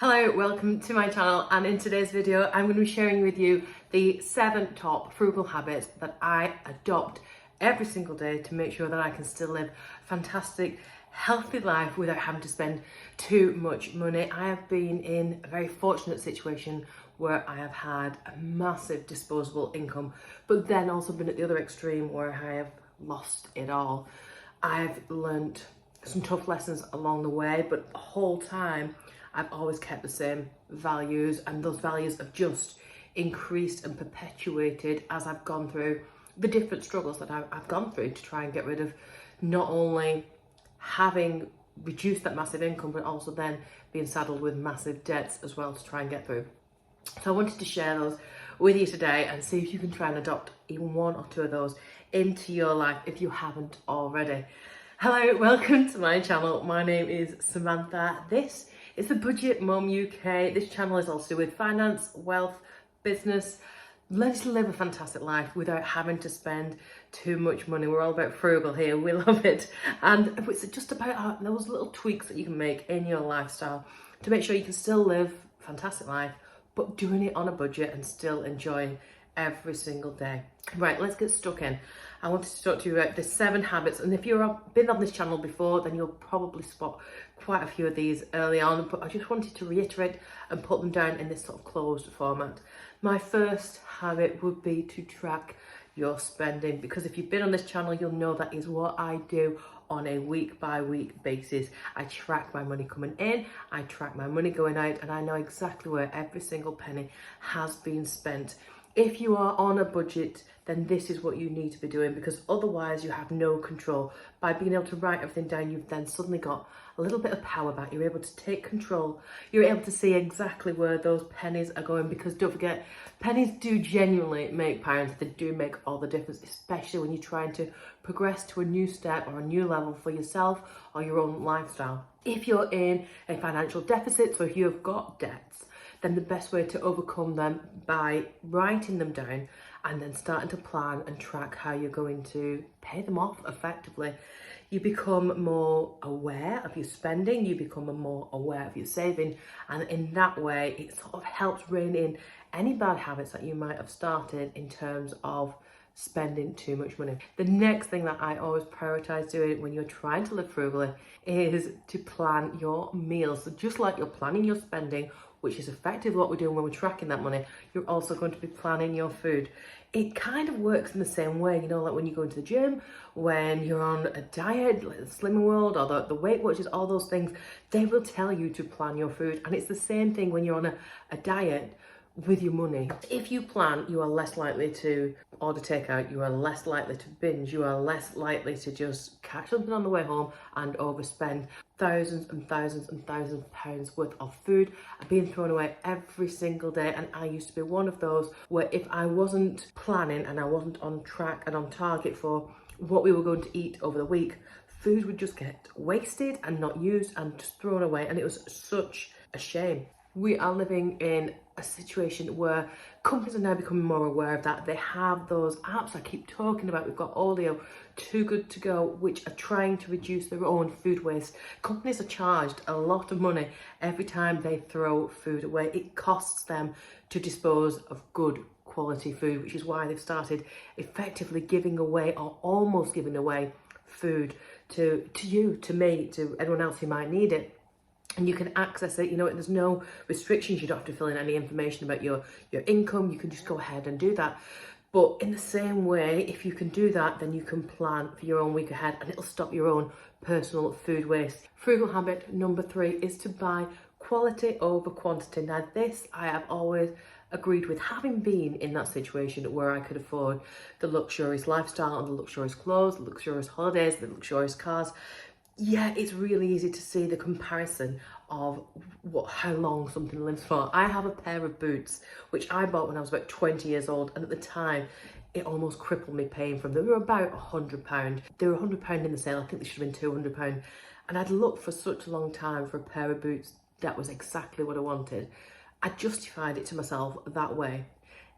Hello, welcome to my channel, and in today's video I'm going to be sharing with you the 7 top frugal habits that I adopt every single day to make sure that I can still live a fantastic, healthy life without having to spend too much money. I have been in a very fortunate situation where I have had a massive disposable income, but then also been at the other extreme where I have lost it all. I've learnt some tough lessons along the way, but the whole time I've always kept the same values, and those values have just increased and perpetuated as I've gone through the different struggles that I've gone through to try and get rid of not only having reduced that massive income, but also then being saddled with massive debts as well to try and get through. So I wanted to share those with you today and see if you can try and adopt even 1 or 2 of those into your life if you haven't already. Hello, welcome to my channel. My name is Samantha. This is the Budget Mum UK. This channel is also with finance, wealth, business. Learn to live a fantastic life without having to spend too much money. We're all about frugal here. We love it. And it's just about those little tweaks that you can make in your lifestyle to make sure you can still live a fantastic life, but doing it on a budget and still enjoying every single day. Right, let's get stuck in. I wanted to talk to you about the 7 habits, and if you've been on this channel before, then you'll probably spot quite a few of these early on, but I just wanted to reiterate and put them down in this sort of closed format. My first habit would be to track your spending, because if you've been on this channel, you'll know that is what I do on a week by week basis. I track my money coming in, I track my money going out, and I know exactly where every single penny has been spent. If you are on a budget, then this is what you need to be doing, because otherwise you have no control. By being able to write everything down, you've then suddenly got a little bit of power back. You're able to take control. You're able to see exactly where those pennies are going, because don't forget, pennies do genuinely make pounds. They do make all the difference, especially when you're trying to progress to a new step or a new level for yourself or your own lifestyle. If you're in a financial deficit, so if you have got debts, then the best way to overcome them by writing them down and then starting to plan and track how you're going to pay them off effectively. You become more aware of your spending, you become more aware of your saving, and in that way it sort of helps rein in any bad habits that you might have started in terms of spending too much money. The next thing that I always prioritize doing when you're trying to live frugally is to plan your meals. So just like you're planning your spending, which is effectively what we're doing when we're tracking that money, you're also going to be planning your food. It kind of works in the same way, you know, like when you go into the gym, when you're on a diet, like the Slimming World or the Weight Watchers, all those things, they will tell you to plan your food. And it's the same thing when you're on a diet with your money. If you plan, you are less likely to order takeout, you are less likely to binge, you are less likely to just catch something on the way home and overspend. Thousands and thousands and thousands of pounds worth of food are being thrown away every single day, and I used to be one of those where if I wasn't planning and I wasn't on track and on target for what we were going to eat over the week, food would just get wasted and not used and just thrown away, and it was such a shame. We are living in a situation where companies are now becoming more aware of that. They have those apps I keep talking about. We've got Olio, Too Good To Go, which are trying to reduce their own food waste. Companies are charged a lot of money every time they throw food away. It costs them to dispose of good quality food, which is why they've started effectively giving away or almost giving away food to you, to me, to anyone else who might need it. And you can access it, you know, there's no restrictions. You don't have to fill in any information about your income. You can just go ahead and do that. But in the same way, if you can do that, then you can plan for your own week ahead, and it'll stop your own personal food waste. Frugal habit number 3 is to buy quality over quantity. Now this I have always agreed with, having been in that situation where I could afford the luxurious lifestyle and the luxurious clothes, the luxurious holidays, the luxurious cars. Yeah, it's really easy to see the comparison of how long something lives for. I have a pair of boots which I bought when I was about 20 years old, and at the time it almost crippled me paying for them. They were about £100. They were £100 in the sale. I think they should have been £200. And I'd looked for such a long time for a pair of boots that was exactly what I wanted. I justified it to myself that way.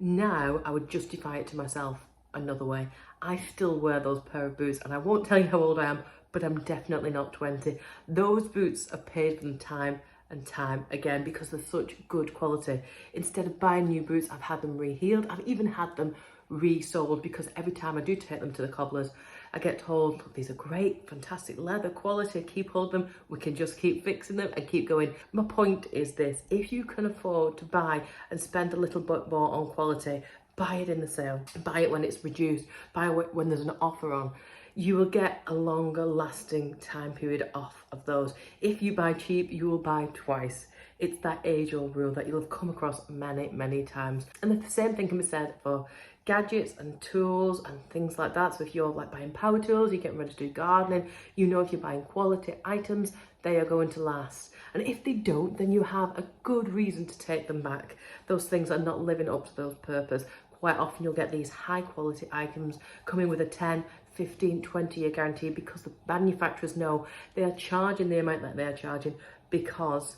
Now I would justify it to myself another way. I still wear those pair of boots, and I won't tell you how old I am, but I'm definitely not 20. Those boots are paid for the time and time again because they're such good quality. Instead of buying new boots, I've had them rehealed. I've even had them resold because every time I do take them to the cobblers, I get told, look, these are great, fantastic leather quality, keep holding them, we can just keep fixing them and keep going. My point is this: if you can afford to buy and spend a little bit more on quality, buy it in the sale, buy it when it's reduced, buy it when there's an offer on. You will get a longer lasting time period off of those. If you buy cheap, you will buy twice. It's that age-old rule that you'll have come across many, many times. And the same thing can be said for gadgets and tools and things like that. So if you're like buying power tools, you're getting ready to do gardening, you know if you're buying quality items, they are going to last. And if they don't, then you have a good reason to take them back. Those things are not living up to those purpose. Quite often you'll get these high quality items coming with a 10, 15, 20-year guarantee because the manufacturers know they are charging the amount that they are charging because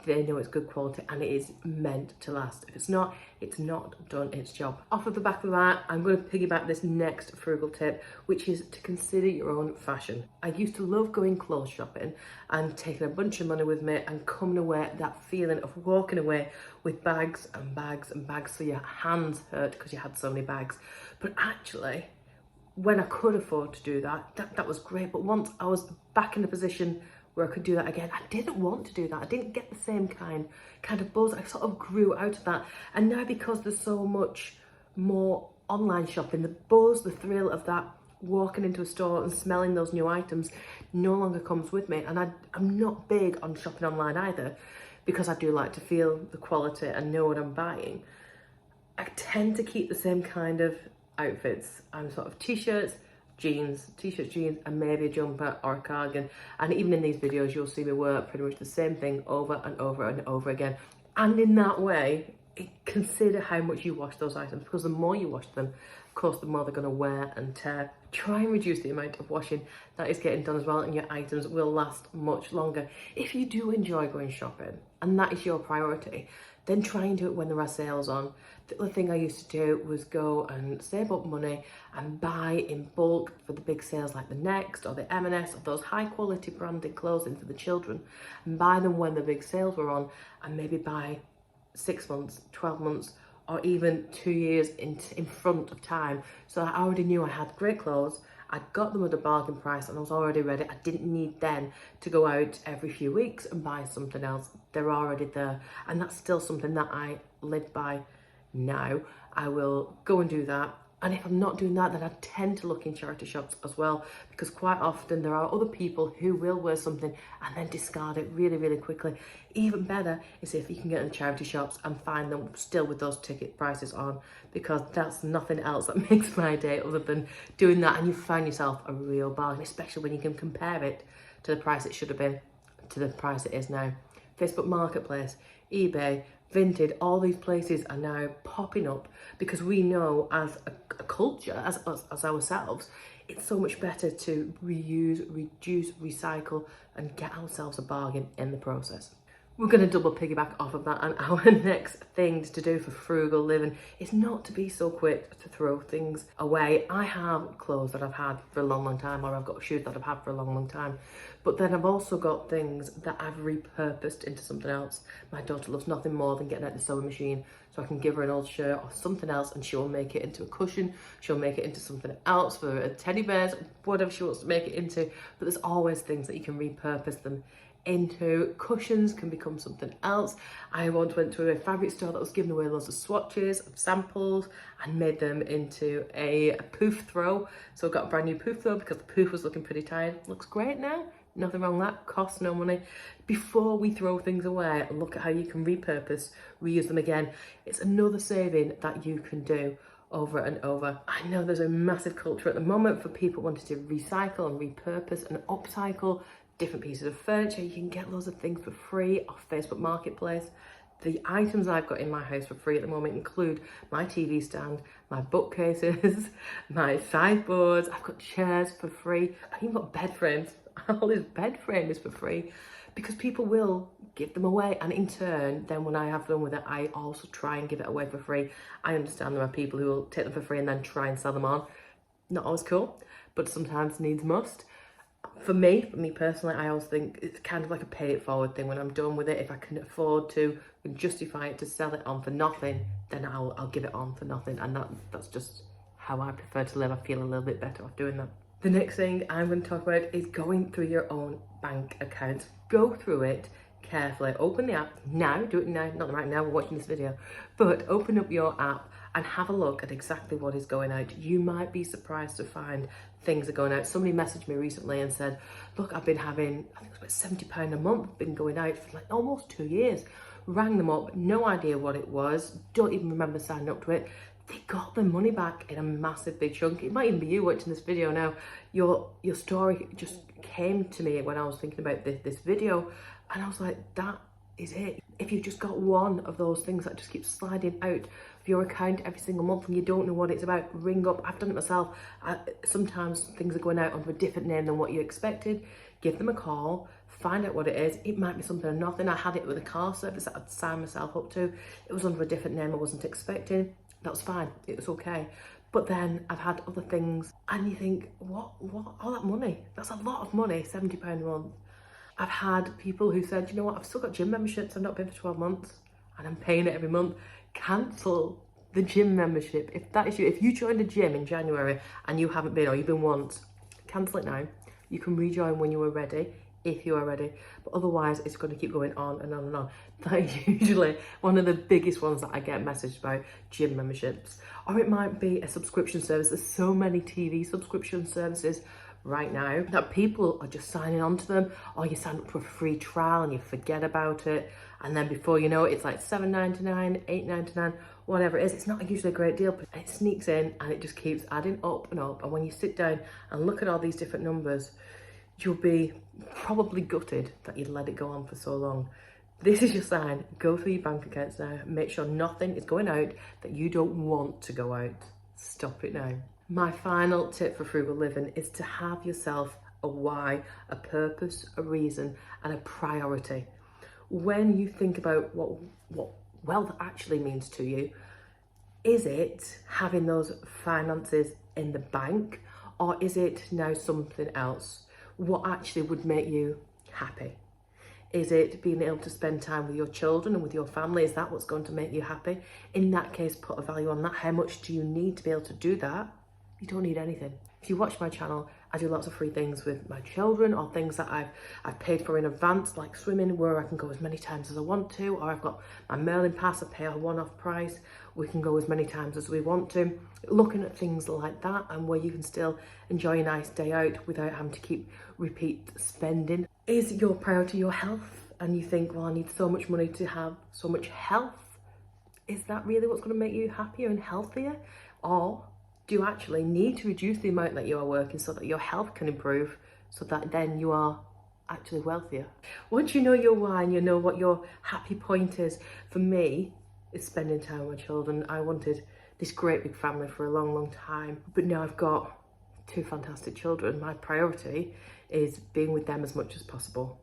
they know it's good quality and it is meant to last. If it's not done its job. Off of the back of that, I'm going to piggyback this next frugal tip, which is to consider your own fashion. I used to love going clothes shopping and taking a bunch of money with me and coming away, that feeling of walking away with bags and bags and bags so your hands hurt because you had so many bags. But actually, when I could afford to do that was great. But once I was back in a position where I could do that again, I didn't want to do that. I didn't get the same kind of buzz. I sort of grew out of that. And now because there's so much more online shopping, the buzz, the thrill of that walking into a store and smelling those new items no longer comes with me. And I'm not big on shopping online either because I do like to feel the quality and know what I'm buying. I tend to keep the same kind of outfits. I'm sort of t-shirts, jeans, and maybe a jumper or a cardigan. And even in these videos, you'll see me wear pretty much the same thing over and over and over again. And in that way, consider how much you wash those items, because the more you wash them, of course, the more they're going to wear and tear. Try and reduce the amount of washing that is getting done as well, and your items will last much longer. If you do enjoy going shopping and that is your priority, then try and do it when there are sales on. The other thing I used to do was go and save up money and buy in bulk for the big sales like the Next or the M&S, or those high quality branded clothing for the children, and buy them when the big sales were on, and maybe buy 6 months, 12 months, or even 2 years in front of time. So I already knew I had great clothes, I got them at a bargain price, and I was already ready. I didn't need then to go out every few weeks and buy something else. They're already there. And that's still something that I live by now. I will go and do that. And if I'm not doing that, then I tend to look in charity shops as well, because quite often there are other people who will wear something and then discard it really, really quickly. Even better is if you can get in the charity shops and find them still with those ticket prices on, because that's nothing else that makes my day other than doing that. And you find yourself a real bargain, especially when you can compare it to the price it should have been to the price it is now. Facebook Marketplace, eBay, Vinted, all these places are now popping up because we know as a culture, as ourselves, it's so much better to reuse, reduce, recycle, and get ourselves a bargain in the process. We're going to double piggyback off of that, and our next thing to do for frugal living is not to be so quick to throw things away. I have clothes that I've had for a long, long time, or I've got shoes that I've had for a long, long time. But then I've also got things that I've repurposed into something else. My daughter loves nothing more than getting out the sewing machine, so I can give her an old shirt or something else and she'll make it into a cushion, she'll make it into something else for a teddy bears, whatever she wants to make it into. But there's always things that you can repurpose them into. Cushions can become something else. I once went to a fabric store that was giving away loads of swatches of samples and made them into a poof throw. So I got a brand new poof throw because the poof was looking pretty tired. Looks great now. Nothing wrong with that, costs no money. Before we throw things away, look at how you can repurpose, reuse them again. It's another saving that you can do over and over. I know there's a massive culture at the moment for people wanting to recycle and repurpose and upcycle different pieces of furniture. You can get loads of things for free off Facebook Marketplace. The items I've got in my house for free at the moment include my TV stand, my bookcases, my sideboards. I've got chairs for free. I've even got bed frames. All this bed frame is for free because people will give them away, and in turn then when I have done with it, I also try and give it away for free. I understand there are people who will take them for free and then try and sell them on. Not always cool, but sometimes needs must. For me personally, I always think it's kind of like a pay it forward thing. When I'm done with it, if I can afford to and justify it to sell it on for nothing, then I'll give it on for nothing. And that's just how I prefer to live. I feel a little bit better off doing that. The next thing I'm going to talk about is going through your own bank account. Go through it carefully. Open the app now, do it now, not right now, we're watching this video, but open up your app and have a look at exactly what is going out. You might be surprised to find things are going out. Somebody messaged me recently and said, look, I've been having, I think it was about £70 a month, been going out for like almost 2 years. Rang them up, no idea what it was, don't even remember signing up to it. They got their money back in a massive big chunk. It might even be you watching this video now. Your story just came to me when I was thinking about this video, and I was like, that is it. If you've just got one of those things that just keeps sliding out of your account every single month and you don't know what it's about, ring up. I've done it myself. Sometimes things are going out under a different name than what you expected. Give them a call, find out what it is. It might be something or nothing. I had it with a car service that I'd signed myself up to. It was under a different name I wasn't expecting. That was fine, it was okay. But then I've had other things and you think, what, all that money? That's a lot of money, £70 a month. I've had people who said, you know what, I've still got gym memberships, I've not been for 12 months and I'm paying it every month. Cancel the gym membership. If that is you, if you joined a gym in January and you haven't been, or you've been once, cancel it now. You can rejoin when you are ready, if you are ready, but otherwise it's going to keep going on and on and on. That is usually one of the biggest ones that I get messaged about, gym memberships. Or it might be a subscription service. There's so many TV subscription services right now that people are just signing on to them, or you sign up for a free trial and you forget about it, and then before you know it, it's like $7.99, $8.99, whatever it is. It's not usually a great deal, but it sneaks in and it just keeps adding up and up. And when you sit down and look at all these different numbers, you'll be probably gutted that you'd let it go on for so long. This is your sign. Go through your bank accounts now. Make sure nothing is going out that you don't want to go out. Stop it now. My final tip for frugal living is to have yourself a why, a purpose, a reason, and a priority. When you think about what wealth actually means to you, is it having those finances in the bank, or is it now something else? What actually would make you happy? Is it being able to spend time with your children and with your family? Is that what's going to make you happy? In that case, put a value on that. How much do you need to be able to do that? You don't need anything. If you watch my channel, I do lots of free things with my children, or things that I've paid for in advance, like swimming, where I can go as many times as I want to, or I've got my Merlin pass, I pay a one-off price. We can go as many times as we want to. Looking at things like that, and where you can still enjoy a nice day out without having to keep repeat spending. Is your priority your health? And you think, well, I need so much money to have so much health. Is that really what's going to make you happier and healthier? Or do you actually need to reduce the amount that you are working so that your health can improve, so that then you are actually wealthier? Once you know your why and you know what your happy point is, for me, it's spending time with my children. I wanted this great big family for a long, long time, but now I've got 2 fantastic children. My priority is being with them as much as possible.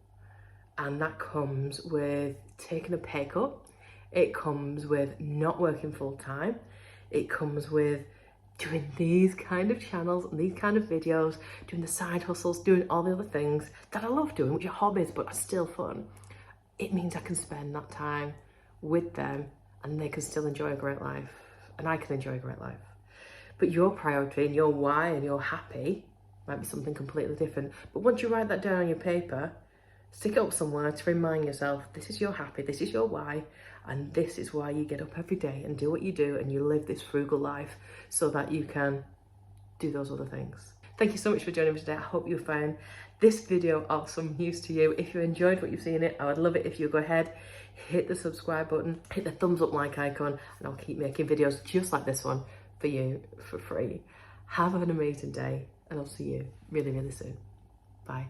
And that comes with taking a pay cut. It comes with not working full time. It comes with doing these kind of channels and these kind of videos, doing the side hustles, doing all the other things that I love doing, which are hobbies, but are still fun. It means I can spend that time with them and they can still enjoy a great life, and I can enjoy a great life. But your priority and your why and your happy might be something completely different. But once you write that down on your paper, stick it up somewhere to remind yourself, this is your happy, this is your why, and this is why you get up every day and do what you do and you live this frugal life so that you can do those other things. Thank you so much for joining me today. I hope you found this video of some use to you. If you enjoyed what you've seen it, I would love it if you go ahead, hit the subscribe button, hit the thumbs up like icon, and I'll keep making videos just like this one for you for free. Have an amazing day, and I'll see you really, really soon. Bye.